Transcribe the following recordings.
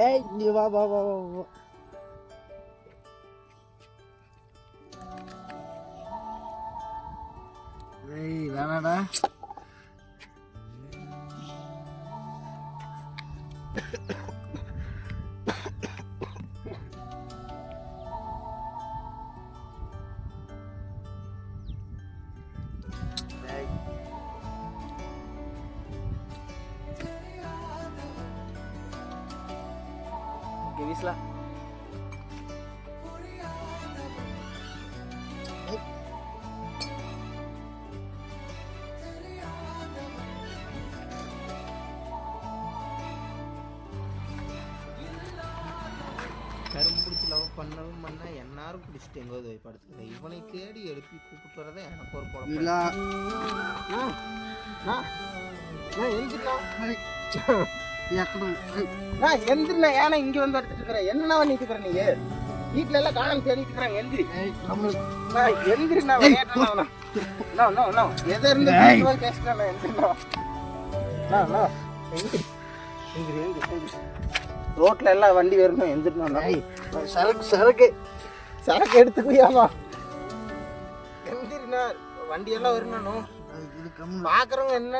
ஏய் நீ வா வா வா வா. ஏய் வேணாடா. Gewislah. கரும்பு பிடிச்சி லவ் பண்ணவும் பண்ண எல்லாரும் பிடிச்சிட்டு எங்கேயாவது போய் படுத்துக்கிறேன். இவனை தேடி எழுப்பி கூப்பிட்டு வரதே எனக்கு ஒரு குழப்பம். எந்திரிண்ணா ஏன்னா இங்க வந்து எடுத்துட்டு இருக்கிறேன். என்னன்னா பண்ணிட்டு இருக்கிற நீங்க வீட்டுல எல்லாம் காணாம தேடிட்டு இருக்கிறாங்க. எந்திரி எந்திரிண்ணா எதை இருந்து பேசுறேன். ரோட்ல எல்லாம் வண்டி வரணும். எந்திரிண்ணா சரக்கு சரக்கு சரக்கு எடுத்துக்குவியாமா. எந்திரிண்ணா வண்டி எல்லாம் வரணும். பாக்குறவங்க என்ன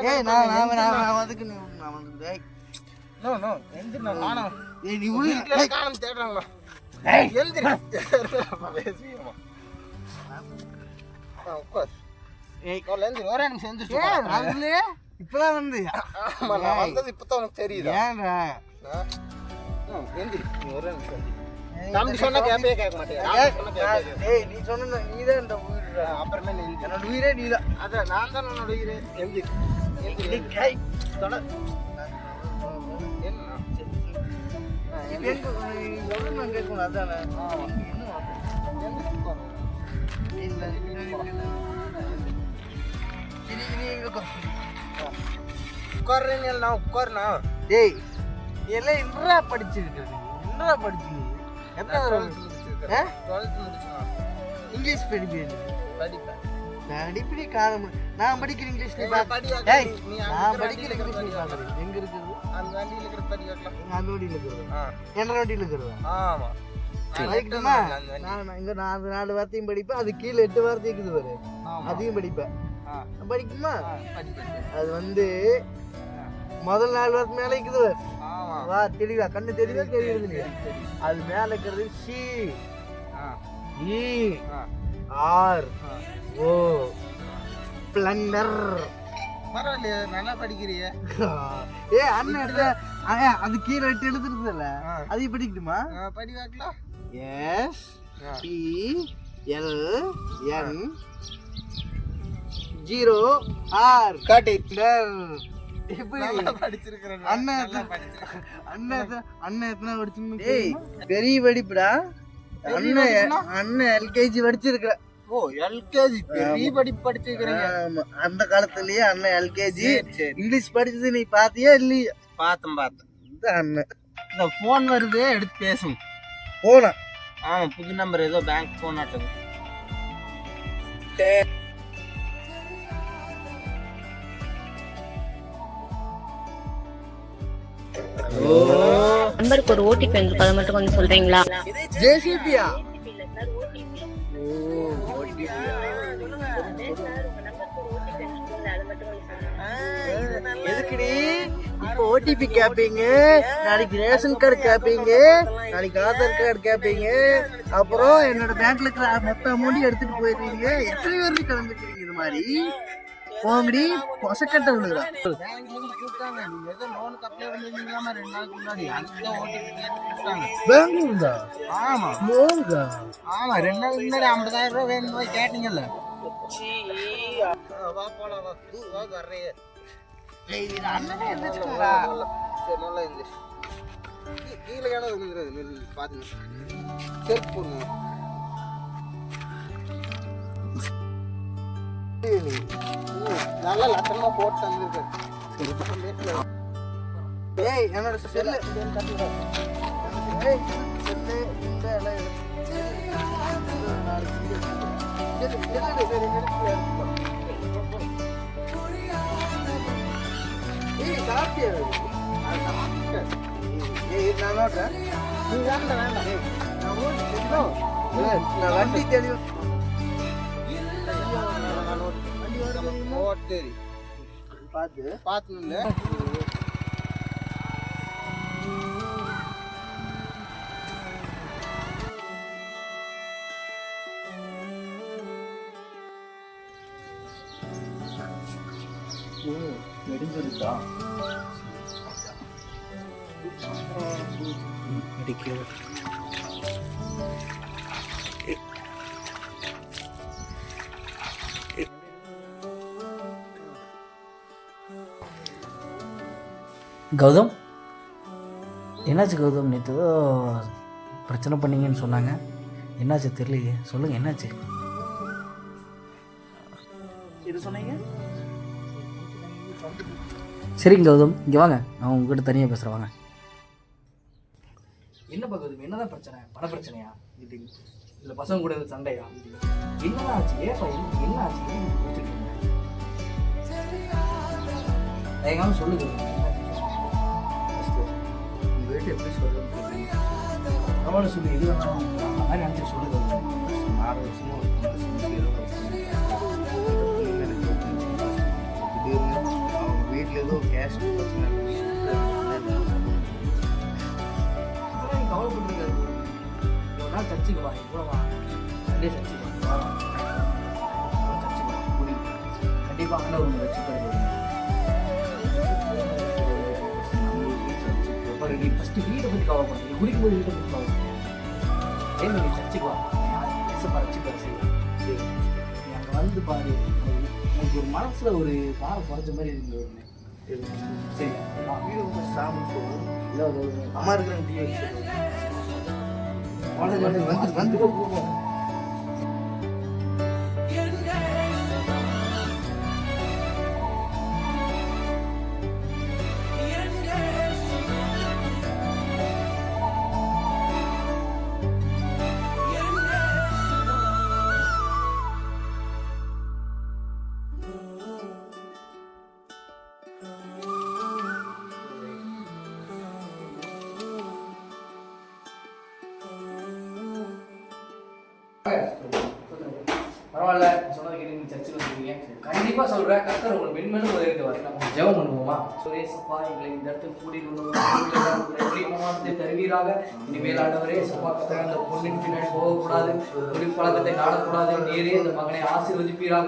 அதுக்கு தேடுறாங்களா. இப்பதான் வந்து இப்பதான் உனக்கு தெரியுது. தம்பி சொன்னா கேப்பே கேட்க மாட்டேன். நீ சொன்ன நீதான் இந்த உயிர். அப்புறமே என்னோட உயிரே நீதான். அதான் நான் தான் உன்னோட உயிரே. எந்தி உட்கார்றேன் உட்காருண்ணா. டேய் எல்லாம் என்னடா படிச்சிருக்க? என்னடா படிச்சு எத்தனை இங்கிலீஷ் படிப்பேன். படிப்படி காலம் நான் படிக்கிற இங்கிலீஷ் நான் படிக்கிற இங்கிலீஷ் எங்க இருக்குது? அந்த வண்டியில் இருக்கிற படி வைக்கலாம். அந்த வண்டியில் இருக்கிறது என்ன வண்டியில் இருக்கிறது? ஆமா நான் இங்க 4 வார்த்தையும் படிப்பேன். அது கீழே 8 வார்த்தை இருக்குது பாரு, அதையும் படிப்பேன். படிக்குமா? அது வந்து முதல் 4 வார்த்தை மேல இருக்குது வா. தெளிவா கண்ணு தெளிவா தெரியுது இல்லையா? அது மேல இருக்கிறது சி இ ஆர் ஓ ஸ்ப்ளெண்டர். பரவாயில்லையே நல்லா படிக்கிறிய. ஏ அண்ணன் அது கீழே 8 எழுதுறதுல அதையும் படிக்கட்டுமா? படி வைக்கலாம். S T L N 0 R கட்டிட்டர். பெரிய படிப்புடா. அண்ணன் எல்கேஜி படிச்சிருக்கிற. ஓ எல்கேஜி பெரிய படிப்பு படிச்சிருக்கிறீங்க. அந்த காலத்துலயே அண்ணன் எல்கேஜி இங்கிலீஷ் படிச்சது நீ பாத்தியா இல்லையா? பார்த்தேன். அண்ணன் இந்த போன் வருது எடுத்து பேசும். போனா ஆமா புது நம்பர் ஏதோ பேங்க் போன் ஆட்டது. நம்பருக்கு ஒரு ஓடிபி வந்திருக்கு, அதை மட்டும் கொஞ்சம் சொல்றீங்களா? ஜேசிபியா? எதுக்குடி இப்போ ஓடிபி கேப்பீங்க? நாளைக்கு ரேஷன் கார்டு கேப்பீங்க, நாளைக்கு ஆதார் கார்டு கேப்பீங்க, அப்புறம் என்னோட பேங்க்ல இருக்கிற மொத்த அமௌண்ட் எடுத்துட்டு போயிருவீங்க. எத்தனை பேருக்கு கிளம்பிக்கிறீங்க இது மாதிரி? போங்கடி பொசக்கட்ட விழுகிறா. பெங்களூர் தான். ஆமா ஆமா 2 நாள் முன்னாடி 50,000 ரூபாய் வேணும் கேட்டீங்கல்ல. கீழே பாத்துங்க செருப்பு போடுங்க. நல்லா லட்சமா போட்டு தந்துருக்கேன். ஏய் என்னோட செல்லு இந்த சாப்பிட்டியா? நான் சாப்பிட்டேன். நான் ஓட்டுறேன். நீ வேண்டாம். நான் ஓட்டுறேன். நான் வண்டி தெளிவா பார்த்து இல்லை. நெடுஞ்சிருக்கா கௌதம், என்னாச்சு கௌதம்? நேற்று ஏதோ பிரச்சனை பண்ணீங்கன்னு சொன்னாங்க. என்னாச்சு தெரியலையே, சொல்லுங்கள் என்னாச்சு? இது சொன்னீங்க. சரிங்க கௌதம், இங்கே வாங்க, நான் உங்ககிட்ட தனியாக பேசுகிறேன், வாங்க. என்னப்பா கௌதம், என்னதான் பிரச்சனை? பண பிரச்சனையா? இது இல்லை பசங்க கூட சண்டையா? என்ன ஆச்சு? ஏப்பா என்ன ஆச்சு? தயங்காமல் சொல்லுங்க. வீட்டு எப்படி சொல்றது? பரவாயில்ல சொல்லு, இது மாதிரி நினச்சி சொல்லுங்க. 6 வருஷமா ஒரு திடீர்னு அவங்க வீட்டில் ஏதோ கேஷ் பிரச்சனை கவலைப்பட்டுருக்காரு. ஒரு நாள் சர்ச்சுக்கு வா, இவ்வளோ வா, சண்டே சர்ச்சுக்கு வா, சர்ச்சுக்கு வா, புரியுது? கண்டிப்பாக அண்ணன் ஒரு வச்சுக்கிறது. நீ ஃபஸ்ட்டு வீட்டை பற்றி கவலைப்படு. நீ குடிக்கும்போது வீட்டை பற்றி கவலைப்படு. அதே மாதிரி சர்ச்சுக்கு வா, வச்சுக்கிறேன். சரி, நீ அங்கே வந்து பாரு, எனக்கு ஒரு மனசில் ஒரு பாரம் குறைச்ச மாதிரி இருந்தது. சரி, வீடு ரொம்ப சாப்பிட்டு போகும். இல்லை அம்மா இருக்கிற டீ வச்சு வந்து போவோம். பரவாயில்ல, சொன்னது கேட்டு நீங்க சர்ச்சுக்கு வந்துருக்கீங்க. கண்டிப்பா சொல்றேன், கர்த்தர் உங்களுக்கு மென்மேலும் உதவிட்டு வரேன். ஜெபம் பண்ணுவோமா? சுரேசப்பா, எங்களை இந்த இடத்துக்கு கூட்டிட்டு தருவீராக. இனிமேல் ஆண்டவரே சப்பா, கர்த்தர் அந்த பொண்ணின் பின்னாடி போகக்கூடாது, குடிப்பழக்கத்தை நாடக்கூடாது. நீரே இந்த மகனை ஆசீர்வதிப்பீராக.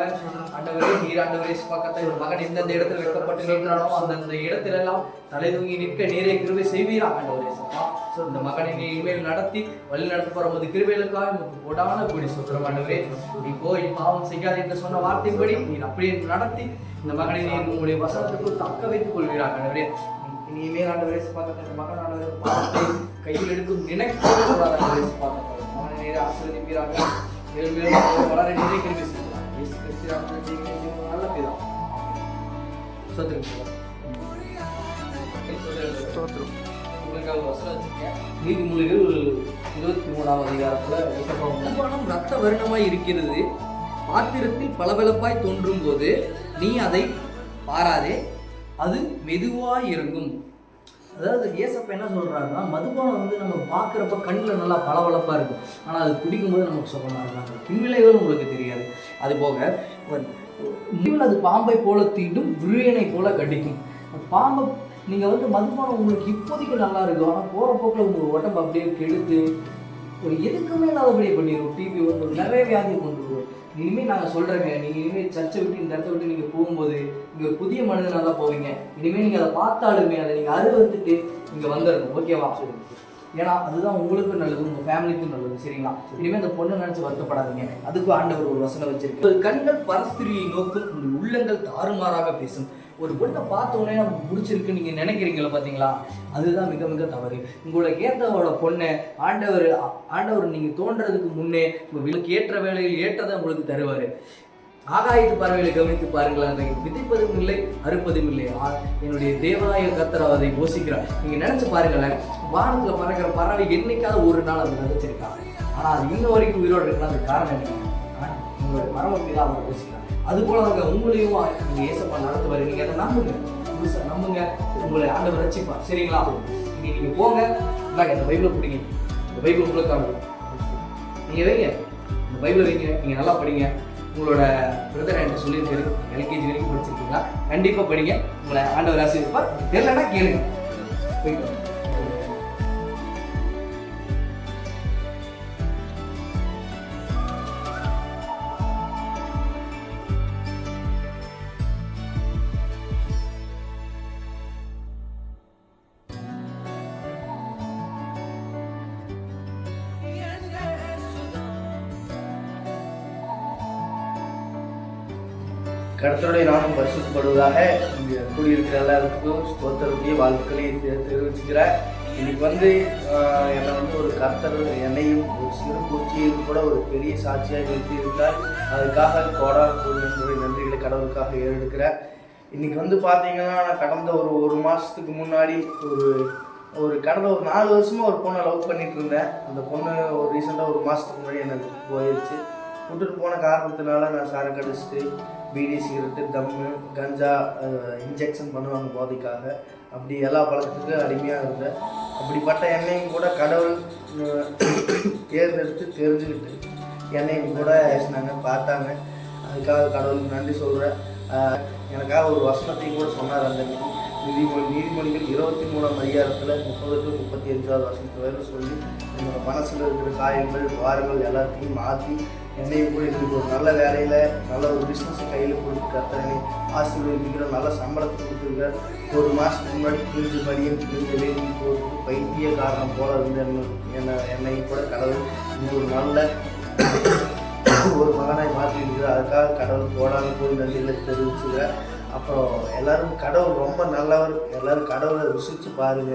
ஆண்டவரே, நீர் ஆண்டவரே சப்பா, கர்த்தர் மகன் எந்தெந்த இடத்துல வைக்கப்பட்டு நின்றானோ அந்தந்த இடத்துல எல்லாம் தலை தூங்கி நிற்க நீரே கிருபை செய்வீராக. ஆண்டவரே சப்பா, இந்த மகனை நீ இனிமேல் நடத்தி வழி நடத்த போற போது கிருபைகளுக்காக உங்களுக்கு போடான கூடி சொல்றோம். ஆண்டவரே, நீ போய் பாவம் செய்யாத என்று சொன்ன வார்த்தைப்படி நீர் அப்படியே நடத்தி இந்த மகனை நீர் உங்களுடைய வசனத்துக்கு தக்க வைத்துக் கொள்வீராக. ஆண்டவரே, இனிமேல் ஆண்டவரே பார்க்க இந்த மகன் ஆண்டவரே பாவத்தை கையில் எடுக்கும் நினைக்கவே கூடாது. ஆண்டவரே பார்க்க மகனை நீரை ஆசீர்வதிப்பீராக. மேலும் மேலும் வளர நீரே கிருபை செய்யலாம். இயேசு கிறிஸ்து நல்ல பிதா. சோத்திரம் உங்களுக்காக வசனம் வச்சிருக்கேன். நீதிமொழிகள் 23ஆம் அதிகாரத்துல ரத்த வருணமாய் இருக்கிறது, பாத்திரத்தில் பளபளப்பாய் தோன்றும் போது நீ அதை பாராதே, அது மெதுவாய் இறங்கும். அதாவது ஏசப்பா என்ன சொல்றாருன்னா, மதுபானம் வந்து நம்ம பார்க்குறப்ப கண்ணில் நல்லா பளபளப்பாக இருக்கும், ஆனால் அது குடிக்கும்போது நமக்கு சுகமாக இருக்காங்க. பின்விளைவுகள் உங்களுக்கு தெரியாது. அது போக அது பாம்பை போல தீண்டும், விரியனை போல கடிக்கும். பாம்பை நீங்கள் வந்து மதுபானம் உங்களுக்கு இப்போதைக்கு நல்லா இருக்கும், ஆனால் போகிற போக்கில் உங்களுக்கு உடம்பு அப்படியே கெடுத்து ஒரு எதுக்குமே இல்லாதபடியே பண்ணிடுவோம். டிபி வந்து நிறைய வியாதி கொண்டு வரும். இனிமேல் நாங்கள் சொல்கிறேங்க, நீங்கள் இனிமேல் சர்ச்சை விட்டு இந்த இடத்த விட்டு நீங்கள் போகும்போது நீங்கள் புதிய மனிதனாக தான் போவீங்க. இனிமேல் நீங்கள் அதை பார்த்தாலுமே அதை நீங்கள் அறுவறுத்துட்டு நீங்கள் வந்துடணும். ஓகேவா? ஏன்னா அதுதான் உங்களுக்கும் நல்லது, உங்கள் ஃபேமிலிக்கும் நல்லது. சரிங்களா? இனிமேல் அந்த பொண்ணை நினச்சி வருத்தப்படாதீங்க. அதுக்கும் ஆண்டவர் ஒரு வசனம் வச்சிருக்கு. கண்கள் பரஸ்திரியை நோக்கும், உங்கள் உள்ளங்கள் தாறுமாறாக பேசும். ஒரு பொண்ணை பார்த்தோன்னே நமக்கு பிடிச்சிருக்கு நீங்கள் நினைக்கிறீங்களா? பார்த்தீங்களா? அதுதான் மிக மிக தவறு. உங்களுக்கு ஏற்றவோட பொண்ணை ஆண்டவர் நீங்கள் தோன்றதுக்கு முன்னே உங்களுக்கு ஏற்ற வேலையில் ஏற்றதை உங்களுக்கு தருவார். ஆகாயத்து பறவைகளை கவனித்து பாருங்களா, விதைப்பதும் இல்லை அறுப்பதும் இல்லை, என்னுடைய தேவனாய கர்த்தர் அதை போஷிக்கிறார். நீங்கள் நினச்சி பாருங்களேன், வானத்தில் பறக்கிற பறவை என்னைக்காவது ஒரு நாள் அதை விதைச்சிருக்கா? ஆனால் அது இன்ன வரைக்கும் உயிரோடு இருக்குன்னா அது காரணம் என்ன? உங்களுடைய பரமபிதா அவரை போஷிக்கிறார். அது போல அவங்க உங்களையும் நீங்கள் ஏசப்பா நடத்துவார். நீங்கள் அதை நம்புங்க. முழுசா நம்புங்க, உங்களை ஆண்டவர் ரட்சிப்பார். சரிங்களா? இனி நீங்க போங்க, இந்தாங்க இந்த பைபிளை பிடிங்க. இந்த பைபிள் உங்களுக்கானது. நீங்க வைங்க, இந்த பைபிளை வைங்க, நீங்க நல்லா படிங்க. உங்களோட பிரதர் என்கிட்ட சொல்லியிருக்காரு, எல்கேஜி வரைக்கும் படிச்சிருக்கீங்களா? கண்டிப்பா படிங்க, உங்களை ஆண்டவர் ஆசீர்வதிப்பார். தெரியலன்னா கேளுங்க. போயிட்டு வாங்க. கர்த்தருடைய நாமம் பரிசுத்தப்படுவதாக. இங்கே கூடியிருக்கிற எல்லாருக்கும் ஸ்தோத்திரத்தையும் வாழ்த்துக்களையும் தெரிவிச்சுக்கிறேன். இன்னைக்கு என்னை ஒரு கர்த்தர் என்னையும் ஒரு சிறு பூச்சியும் கூட ஒரு பெரிய சாட்சியாக நிறுத்தியிருக்கிறார். அதுக்காக கோடான நன்றிகளை கடவுளுக்காக ஏறெடுக்கிறேன். இன்னைக்கு பார்த்தீங்கன்னா நான் கடந்த ஒரு மாதத்துக்கு முன்னாடி கடந்த ஒரு 4 வருஷமாக ஒரு பொண்ணை லவ் பண்ணிட்டு இருந்தேன். அந்த பொண்ணு ரீசெண்டாக ஒரு மாதத்துக்கு முன்னாடி எனக்கு போயிடுச்சு. விட்டுட்டு போன காரணத்தினால நான் சரக்கு அடிச்சுட்டு பீடி, சிகரெட்டு, தம்மு, கஞ்சா இன்ஜெக்ஷன் பண்ணுவாங்க போதைக்காக. அப்படி எல்லா பழக்கத்துக்கும் அடிமையாக இருந்தேன். அப்படிப்பட்ட என்னையும் கூட கடவுள் தேர்ந்தெடுத்து தெரிஞ்சுக்கிட்டு என்னையும் கூட பார்த்தாங்க. அதுக்காக கடவுளுக்கு நன்றி சொல்கிறேன். எனக்காக ஒரு வசனத்தையும் கூட சொன்னார். அந்த நீதிமொழிகள் 23ஆம் அதிகாரத்தில் 30 to 35 வசனத்து வரை சொல்லி என்னோடய மனசில் இருக்கிற காயங்கள், வாரங்கள் எல்லாத்தையும் மாற்றி என்னையும் கூட இதுக்கு ஒரு நல்ல வேலையில் நல்ல ஒரு பிஸ்னஸை கையில் கொடுத்து கர்த்தனை ஆசீர்வதிக்கிற நல்ல சம்பளத்தை கொடுத்துருக்கார். ஒரு மாதத்துக்கு முன்னாடி கிழிஞ்ச படியும் கிழிஞ்ச வேலைக்கு போட்டு பைத்திய காரணம் போல இருந்து என்னையும் கூட கடவுள் ஒரு நல்ல ஒரு மகனாய் மாற்றிருக்கிறார். அதுக்காக கடவுள் போடாமல் போய் நன்றிகளை தெரிவிச்சுக்கிறேன். அப்புறம் எல்லாரும் கடவுள் ரொம்ப நல்லவர். எல்லாரும் கடவுளை ருசிச்சு பாருங்க.